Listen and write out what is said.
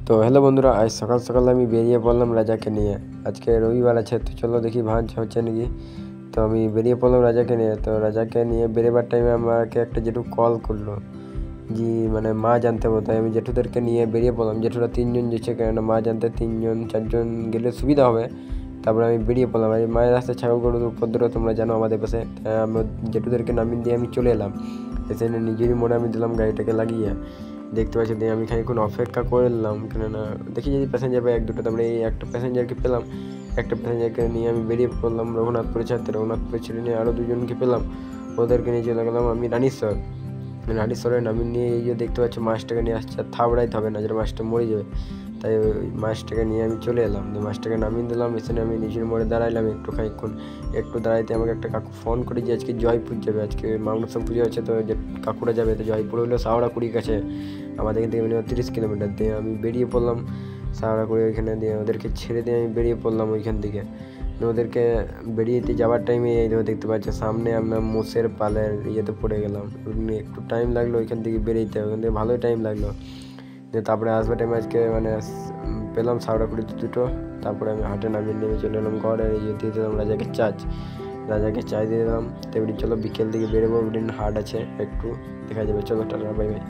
তো হ্যালো বন্ধুরা, আজ সকাল সকাল আমি বেরিয়ে পড়লাম রাজাকে নিয়ে। আজকে রবিবার আছে, তো চলো দেখি ভাঁজ হচ্ছে নাকি। তো আমি বেরিয়ে পড়লাম রাজাকে নিয়ে। তো রাজাকে নিয়ে বেরোবার টাইমে আমাকে একটা জেঠু কল করলো, যে মানে মাছ আনতে হবে। তাই আমি জেঠুদেরকে নিয়ে বেরিয়ে পড়লাম। জেঠুরা 3জন যেছে, কেননা মাছ আনতে 3জন 4জন গেলে সুবিধা হবে। তারপরে আমি বেরিয়ে পড়লাম। আর মায়ের রাস্তায় ছাগল গরুর উপদ্রব তোমরা জানো আমাদের পাশে। তাই আমি জেঠুদেরকে নামিয়ে দিয়ে আমি চলে এলাম। এসে নিজেরই মোড়ে আমি দিলাম গাড়িটাকে লাগিয়ে। দেখতে পাচ্ছি দিয়ে আমি খানিকক্ষণ অপেক্ষা করলাম, কেননা দেখি যদি প্যাসেঞ্জার পাই 1-2টা। তারপরে এই একটা প্যাসেঞ্জারকে পেলাম। একটা প্যাসেঞ্জারকে নিয়ে আমি বেরিয়ে পড়লাম রঘুনাথপুরে ছাড়তে। রঘুনাথপুরে ছেড়ে নিয়ে আরও 2জনকে পেলাম, ওদেরকে নিয়ে চলে গেলাম আমি রানীশ্বরে নামিয়ে নিয়ে। এই যে দেখতে পাচ্ছি মাছটাকে নিয়ে আসছে, আর থাবড়াইতে হবে না, যেটা মাছটা মরে যাবে। তাই ওই মাছটাকে নিয়ে আমি চলে এলাম। দিয়ে মাছটাকে নামিয়ে দিলাম। এসে আমি নিজের মোড়ে দাঁড়াইলাম খানিকক্ষণ। একটু দাঁড়াইতে আমাকে একটা কাকু ফোন করে যে আজকে জয়পুর যাবে, আজকে মাংসা পুজো আছে। তো যে কাকুরা যাবে, তো জয়পুর হলো শাওড়াকুড়ির কাছে, আমাদের এখান থেকে মিনিমাম 30 কিলোমিটার। দিয়ে আমি বেরিয়ে পড়লাম শাওড়াকুড়ি ওইখানে। দিয়ে ওদেরকে ছেড়ে দিয়ে আমি বেরিয়ে পড়লাম ওইখান থেকে। ওদেরকে বেরিয়েতে যাওয়ার টাইমে এই দেখতে পাচ্ছি সামনে আমরা মোষের পালের ইয়েতে পড়ে গেলাম। একটু টাইম লাগলো ওইখান থেকে বেরিয়েতে, ওখান থেকে ভালোই টাইম লাগলো। দিয়ে তারপরে আসবার টাইমে আজকে মানে পেলাম শাওড়াকুড়িতে 2টো। তারপরে আমি হাটে নামিয়ে নেমে চলে এলাম ঘরে। এই যে দিয়ে দিলাম রাজাকে চাই দিয়ে দিলাম। তো এবারে চলো বিকেল দিকে বেরোবো, হাট আছে একটু দেখা যাবে। চলো টাটা, বাই বাই।